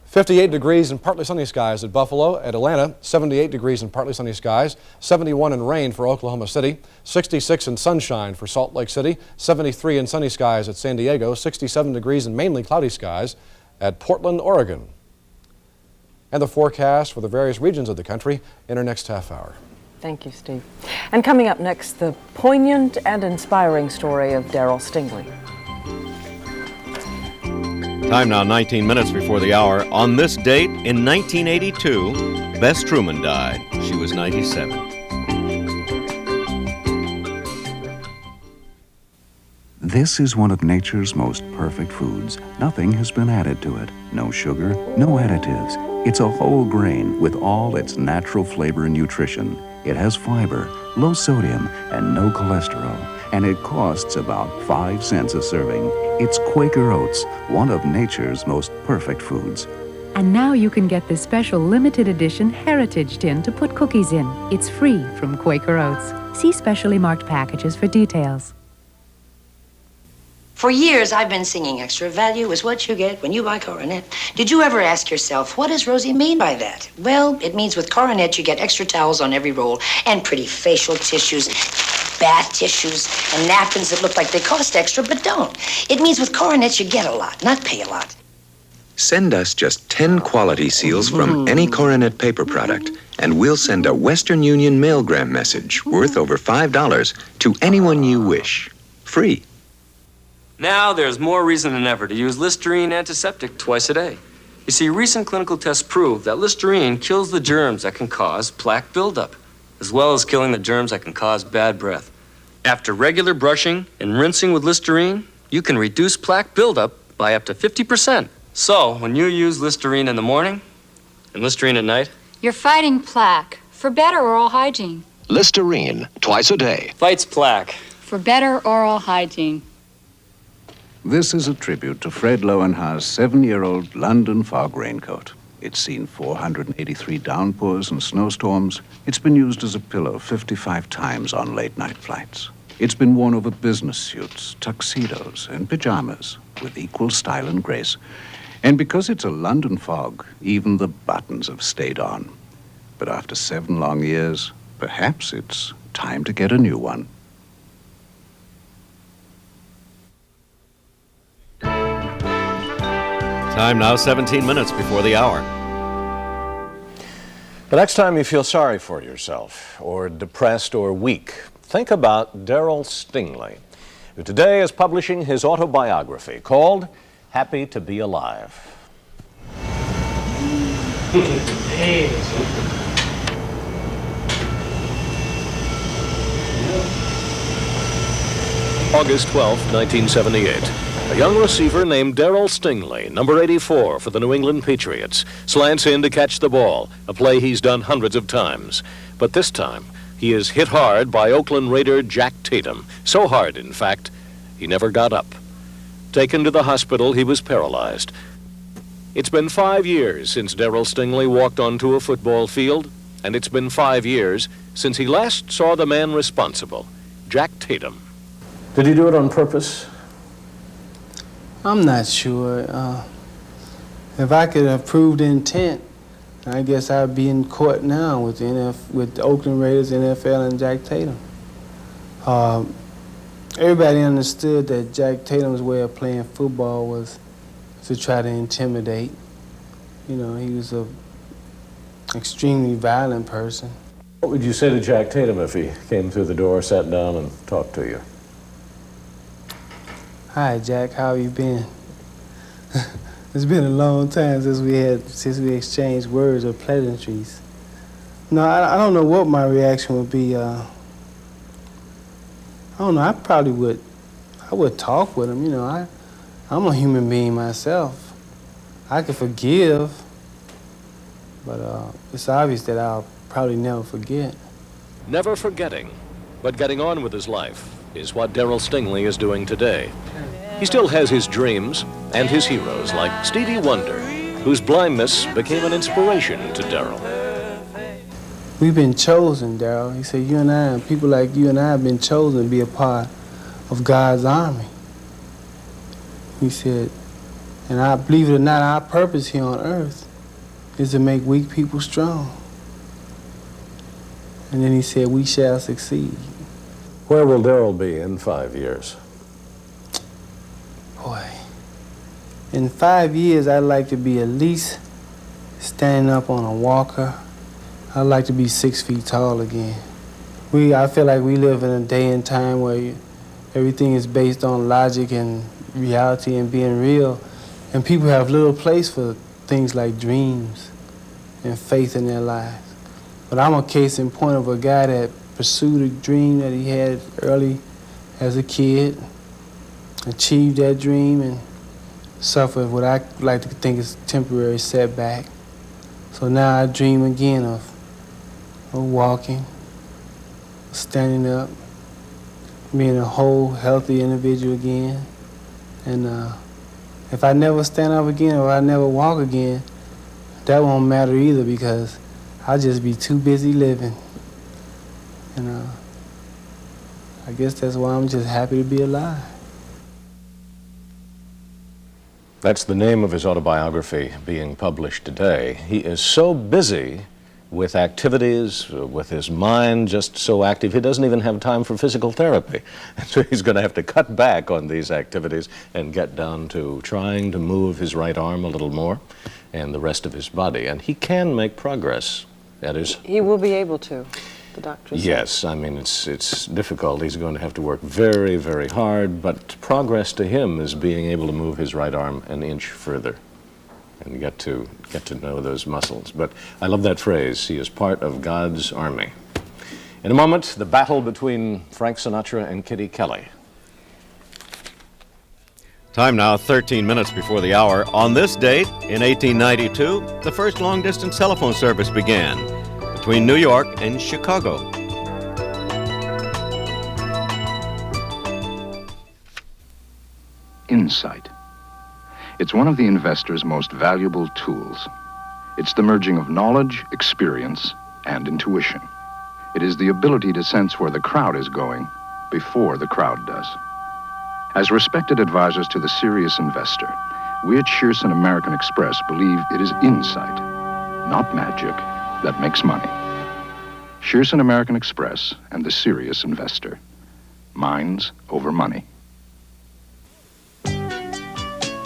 58 degrees and partly sunny skies at Buffalo. At Atlanta, 78 degrees and partly sunny skies. 71 and rain for Oklahoma City. 66 and sunshine for Salt Lake City. 73 and sunny skies at San Diego. 67 degrees and mainly cloudy skies at Portland, Oregon. And the forecast for the various regions of the country in our next half hour. Thank you, Steve. And coming up next, the poignant and inspiring story of Darrell Stingley. Time now 19 minutes before the hour. On this date in 1982, Bess Truman died. She was 97. This is one of nature's most perfect foods. Nothing has been added to it. No sugar, no additives. It's a whole grain with all its natural flavor and nutrition. It has fiber, low sodium, and no cholesterol. And it costs about 5 cents a serving. It's Quaker Oats, one of nature's most perfect foods. And now you can get this special limited edition heritage tin to put cookies in. It's free from Quaker Oats. See specially marked packages for details. For years, I've been singing extra value is what you get when you buy Coronet. Did you ever ask yourself, what does Rosie mean by that? Well, it means with Coronet, you get extra towels on every roll and pretty facial tissues, bath tissues, and napkins that look like they cost extra but don't. It means with Coronet, you get a lot, not pay a lot. Send us just 10 quality seals from any Coronet paper product, and we'll send a Western Union mailgram message worth over $5 to anyone you wish. Free. Now there's more reason than ever to use Listerine antiseptic twice a day. You see, recent clinical tests prove that Listerine kills the germs that can cause plaque buildup, as well as killing the germs that can cause bad breath. After regular brushing and rinsing with Listerine, you can reduce plaque buildup by up to 50%. So, when you use Listerine in the morning and Listerine at night, you're fighting plaque for better oral hygiene. Listerine, twice a day. Fights plaque. For better oral hygiene. This is a tribute to Fred Lowenhaar's 7-year-old London fog raincoat. It's seen 483 downpours and snowstorms. It's been used as a pillow 55 times on late-night flights. It's been worn over business suits, tuxedos, and pajamas with equal style and grace. And because it's a London fog, even the buttons have stayed on. But after 7 long years, perhaps it's time to get a new one. Time now 17 minutes before the hour. The next time you feel sorry for yourself, or depressed or weak, think about Darrell Stingley, who today is publishing his autobiography called Happy to Be Alive. August 12, 1978. A young receiver named Darrell Stingley, number 84 for the New England Patriots, slants in to catch the ball, a play he's done hundreds of times. But this time, he is hit hard by Oakland Raider Jack Tatum. So hard, in fact, he never got up. Taken to the hospital, he was paralyzed. It's been 5 years since Darrell Stingley walked onto a football field, and it's been 5 years since he last saw the man responsible, Jack Tatum. Did you do it on purpose? I'm not sure. If I could have proved intent, I guess I'd be in court now with the Oakland Raiders, NFL, and Jack Tatum. Everybody understood that Jack Tatum's way of playing football was to try to intimidate. You know, he was an extremely violent person. What would you say to Jack Tatum if he came through the door, sat down, and talked to you? Hi, Jack. How have you been? It's been a long time since we exchanged words or pleasantries. No, I don't know what my reaction would be. I don't know. I would talk with him. You know, I'm a human being myself. I can forgive, but it's obvious that I'll probably never forget. Never forgetting, but getting on with his life is what Darrell Stingley is doing today. He still has his dreams and his heroes like Stevie Wonder, whose blindness became an inspiration to Darrell. We've been chosen, Darrell. He said, you and I, people like you and I have been chosen to be a part of God's army. He said, and I believe it or not, our purpose here on earth is to make weak people strong. And then he said, we shall succeed. Where will Darrell be in 5 years? Boy, in 5 years, I'd like to be at least standing up on a walker. I'd like to be 6 feet tall again. I feel like we live in a day and time where everything is based on logic and reality and being real, and people have little place for things like dreams and faith in their lives. But I'm a case in point of a guy that pursued a dream that he had early as a kid, achieved that dream, and suffered what I like to think is temporary setback. So now I dream again of walking, standing up, being a whole, healthy individual again. And if I never stand up again or I never walk again, that won't matter either because I'll just be too busy living. And I guess that's why I'm just happy to be alive. That's the name of his autobiography being published today. He is so busy with activities, with his mind just so active, he doesn't even have time for physical therapy. So he's going to have to cut back on these activities and get down to trying to move his right arm a little more and the rest of his body. And he can make progress. That is... He will be able to, the doctor said. Yes, I mean, it's difficult. He's going to have to work very, very hard, but progress to him is being able to move his right arm an inch further and get to know those muscles. But I love that phrase, he is part of God's army. In a moment, the battle between Frank Sinatra and Kitty Kelly. Time now, 13 minutes before the hour. On this date, in 1892, the first long-distance telephone service began between New York and Chicago. Insight. It's one of the investor's most valuable tools. It's the merging of knowledge, experience, and intuition. It is the ability to sense where the crowd is going before the crowd does. As respected advisors to the serious investor, we at Shearson American Express believe it is insight, not magic, that makes money. Shearson American Express and the serious investor. Minds over money.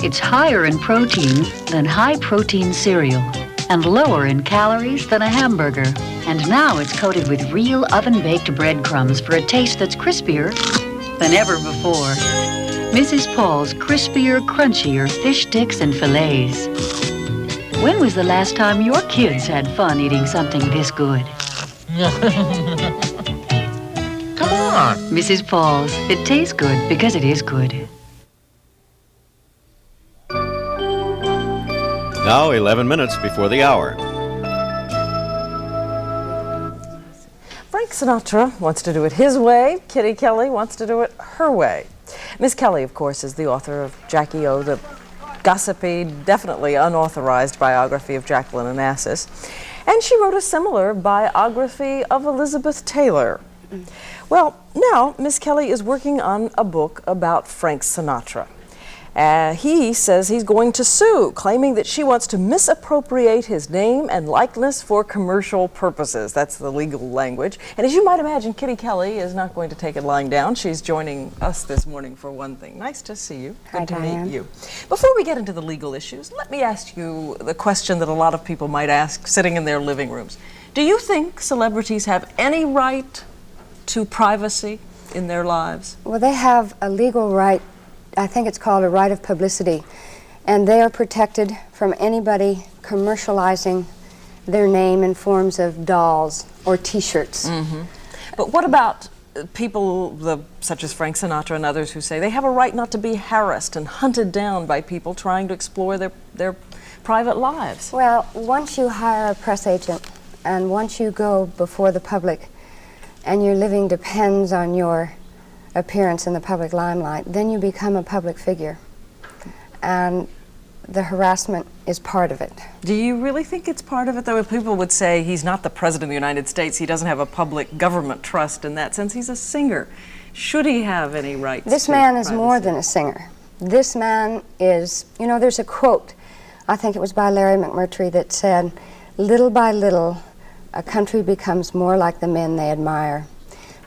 It's higher in protein than high-protein cereal and lower in calories than a hamburger. And now it's coated with real oven-baked breadcrumbs for a taste that's crispier than ever before. Mrs. Paul's crispier, crunchier fish sticks and fillets. When was the last time your kids had fun eating something this good? Come on. Mrs. Paul's. It tastes good because it is good. Now, 11 minutes before the hour. Frank Sinatra wants to do it his way. Kitty Kelly wants to do it her way. Miss Kelly, of course, is the author of Jackie O, the gossipy, definitely unauthorized biography of Jacqueline Onassis. And she wrote a similar biography of Elizabeth Taylor. Well, now Miss Kelly is working on a book about Frank Sinatra. He says he's going to sue, claiming that she wants to misappropriate his name and likeness for commercial purposes. That's the legal language. And as you might imagine, Kitty Kelly is not going to take it lying down. She's joining us this morning for one thing. Nice to see you. Good to meet you. Before we get into the legal issues, let me ask you the question that a lot of people might ask sitting in their living rooms. Do you think celebrities have any right to privacy in their lives? Well, they have a legal right. I think it's called a right of publicity, and they are protected from anybody commercializing their name in forms of dolls or T-shirts. But what about people such as Frank Sinatra and others who say they have a right not to be harassed and hunted down by people trying to explore their private lives? Well, once you hire a press agent and once you go before the public and your living depends on your appearance in the public limelight, then you become a public figure. And the harassment is part of it. Do you really think it's part of it, though? If people would say he's not the President of the United States, he doesn't have a public government trust in that sense, he's a singer. Should he have any rights? This man is more than a singer. This man is, you know, there's a quote, I think it was by Larry McMurtry, that said, "Little by little, a country becomes more like the men they admire."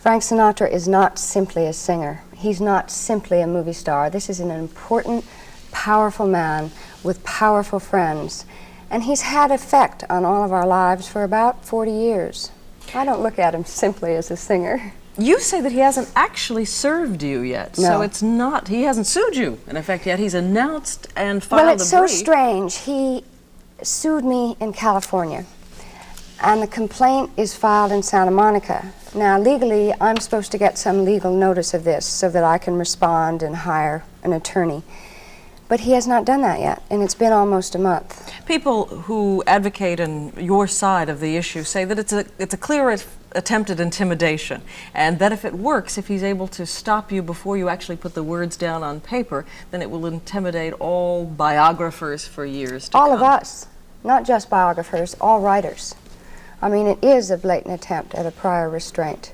Frank Sinatra is not simply a singer. He's not simply a movie star. This is an important, powerful man with powerful friends. And he's had effect on all of our lives for about 40 years. I don't look at him simply as a singer. You say that he hasn't actually served you yet. No. So it's not, he hasn't sued you, in effect, yet. He's announced and filed a brief. Well, it's so strange. He sued me in California, and the complaint is filed in Santa Monica. Now, legally, I'm supposed to get some legal notice of this so that I can respond and hire an attorney. But he has not done that yet, and it's been almost a month. People who advocate on your side of the issue say that it's a clear attempt at intimidation, and that if it works, if he's able to stop you before you actually put the words down on paper, then it will intimidate all biographers for years to come. All of us, not just biographers, all writers. I mean, it is a blatant attempt at a prior restraint.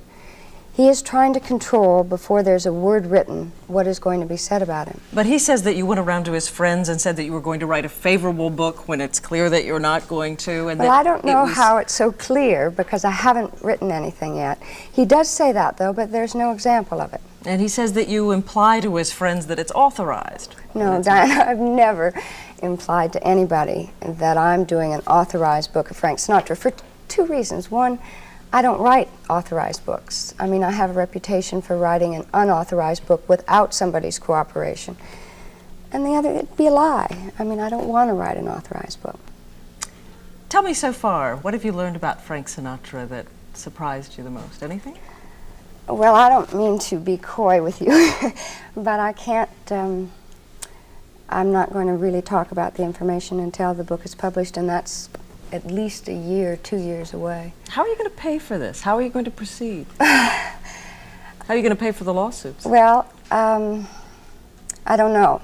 He is trying to control, before there's a word written, what is going to be said about him. But he says that you went around to his friends and said that you were going to write a favorable book when it's clear that you're not going to. And well, I don't know how it's so clear because I haven't written anything yet. He does say that, though, but there's no example of it. And he says that you imply to his friends that it's authorized. No, Diane, I've never implied to anybody that I'm doing an authorized book of Frank Sinatra for two reasons. One, I don't write authorized books. I mean, I have a reputation for writing an unauthorized book without somebody's cooperation. And the other, it'd be a lie. I mean, I don't want to write an authorized book. Tell me so far, what have you learned about Frank Sinatra that surprised you the most? Anything? Well, I don't mean to be coy with you, but I can't, I'm not going to really talk about the information until the book is published, and that's at least a year, 2 years away. How are you going to pay for this? How are you going to proceed? How are you going to pay for the lawsuits? Well, I don't know.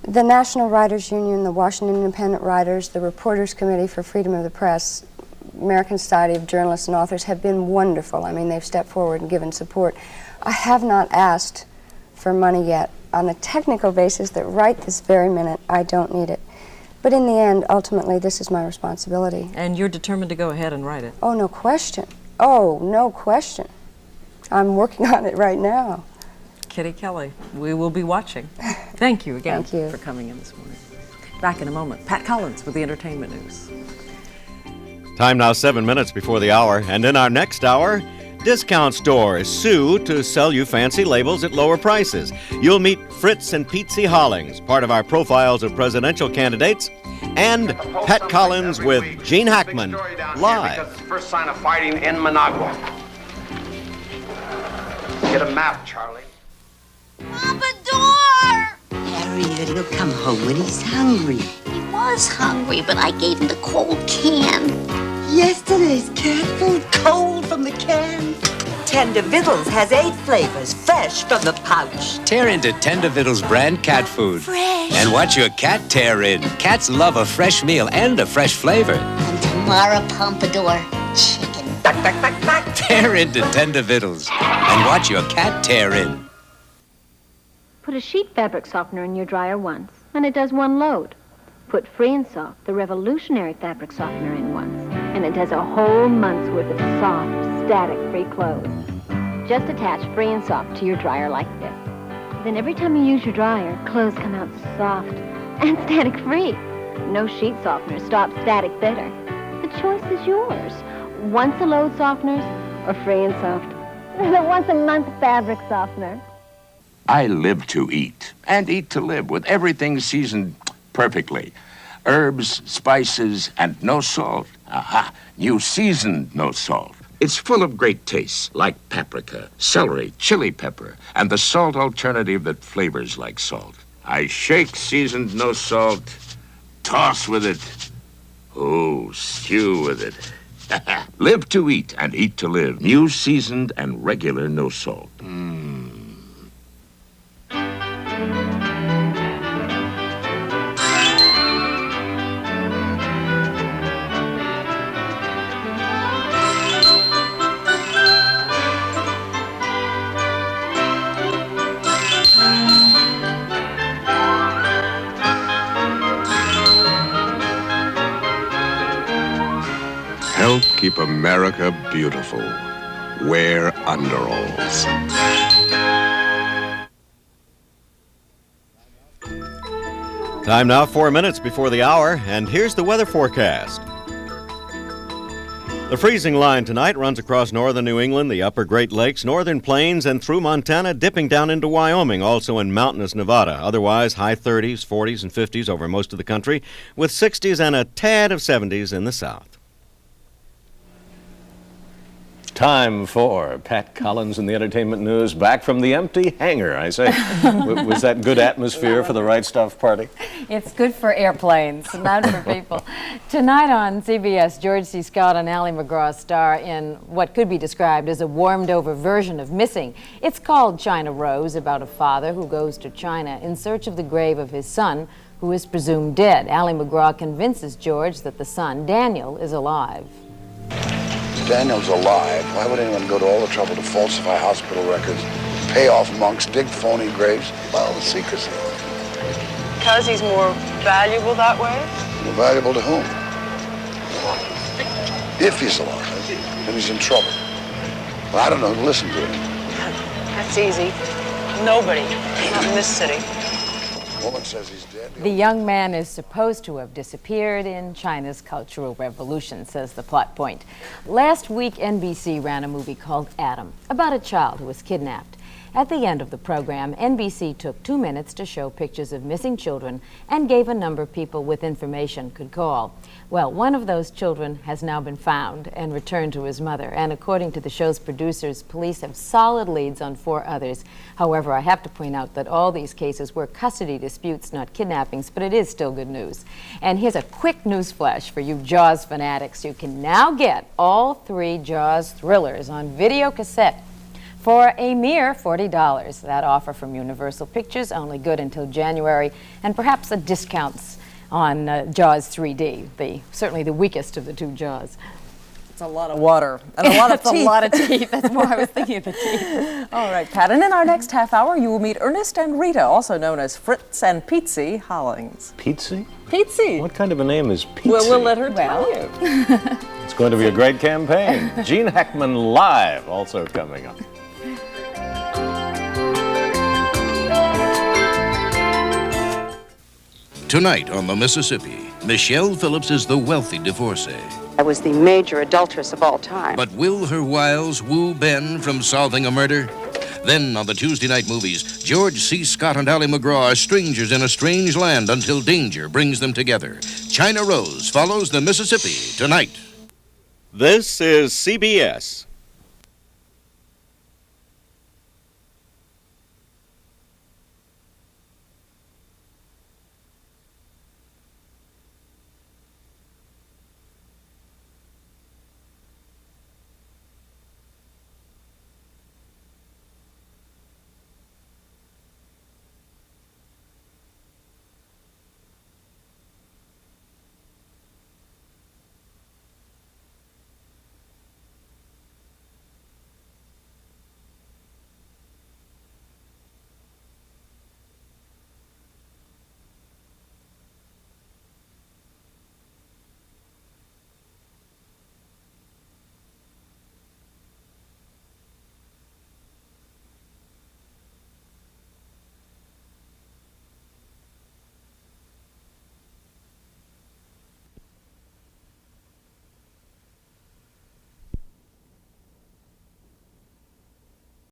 The National Writers Union, the Washington Independent Writers, the Reporters Committee for Freedom of the Press, American Society of Journalists and Authors have been wonderful. I mean, they've stepped forward and given support. I have not asked for money yet. On the technical basis that right this very minute, I don't need it. But in the end, ultimately, this is my responsibility. And you're determined to go ahead and write it? Oh, no question. Oh, no question. I'm working on it right now. Kitty Kelly, we will be watching. Thank you again Thank you for coming in this morning. Back in a moment, Pat Collins with the entertainment news. Time now 7 minutes before the hour, and in our next hour, discount stores sue to sell you fancy labels at lower prices. You'll meet Fritz and Pete Hollings, part of our profiles of presidential candidates, and Pat Collins with Gene Hackman, live. That's the first sign of fighting in Managua. Get a map, Charlie. Harriet, he'll come home when he's hungry. He was hungry, but I gave him the cold can. Yesterday's cat food, cold from the can. Tender Vittles has 8 flavors, fresh from the pouch. Tear into Tender Vittles brand cat food. Fresh. And watch your cat tear in. Cats love a fresh meal and a fresh flavor. And Tamara Pompadour chicken. Duck, duck, duck, duck. Tear into Tender Vittles. And watch your cat tear in. Put a sheet fabric softener in your dryer once, and it does 1 load. Put Free and Soft, the revolutionary fabric softener, in once, and it does a whole month's worth of soft, static-free clothes. Just attach Free and Soft to your dryer like this. Then every time you use your dryer, clothes come out soft and static-free. No sheet softener stops static better. The choice is yours. Once a load softeners or Free and Soft. The once-a-month fabric softener. I live to eat, and eat to live, with everything seasoned perfectly. Herbs, spices, and no salt. Aha, new seasoned no salt. It's full of great tastes, like paprika, celery, chili pepper, and the salt alternative that flavors like salt. I shake seasoned no salt, toss with it. Oh, stew with it. Live to eat and eat to live. New seasoned and regular no salt. Help keep America beautiful. Wear underalls. Time now 4 minutes before the hour, and here's the weather forecast. The freezing line tonight runs across northern New England, the upper Great Lakes, northern plains, and through Montana, dipping down into Wyoming, also in mountainous Nevada. Otherwise, high 30s, 40s, and 50s over most of the country, with 60s and a tad of 70s in the south. Time for Pat Collins in the entertainment news. Back from the empty hangar, I say. Was that good atmosphere for the Right Stuff party? It's good for airplanes, not for people. Tonight on CBS, George C. Scott and Ally McGraw star in what could be described as a warmed-over version of Missing. It's called China Rose, about a father who goes to China in search of the grave of his son, who is presumed dead. Ally McGraw convinces George that the son, Daniel, is alive. Daniel's alive. Why would anyone go to all the trouble to falsify hospital records, pay off monks, dig phony graves, all the secrecy? Because he's more valuable that way? More valuable to whom? If he's alive, then he's in trouble. Well, I don't know. Listen to him. That's easy. Nobody. Not in this city. Woman says he's dead. The young man is supposed to have disappeared in China's Cultural Revolution, says the plot point. Last week, NBC ran a movie called Adam, about a child who was kidnapped. At the end of the program, NBC took 2 minutes to show pictures of missing children and gave a number people with information could call. Well, one of those children has now been found and returned to his mother. And according to the show's producers, police have solid leads on 4 others. However, I have to point out that all these cases were custody disputes, not kidnappings, but it is still good news. And here's a quick news flash for you Jaws fanatics. You can now get all 3 Jaws thrillers on video cassette for a mere $40. That offer from Universal Pictures, only good until January, and perhaps a discounts on Jaws 3D, certainly the weakest of the 2 Jaws. It's a lot of water and a lot of teeth. teeth. A lot of teeth. That's why I was thinking of the teeth. All right, Pat. And in our next half hour, you will meet Ernest and Rita, also known as Fritz and Pizzi Hollings. Pizzi? Pizzi. What kind of a name is Pizzi? Well, we'll let her tell you. It's going to be a great campaign. Gene Hackman Live also coming up. Tonight on the Mississippi, Michelle Phillips is the wealthy divorcee. I was the major adulteress of all time. But will her wiles woo Ben from solving a murder? Then on the Tuesday night movies, George C. Scott and Ally McGraw are strangers in a strange land until danger brings them together. China Rose follows the Mississippi tonight. This is CBS.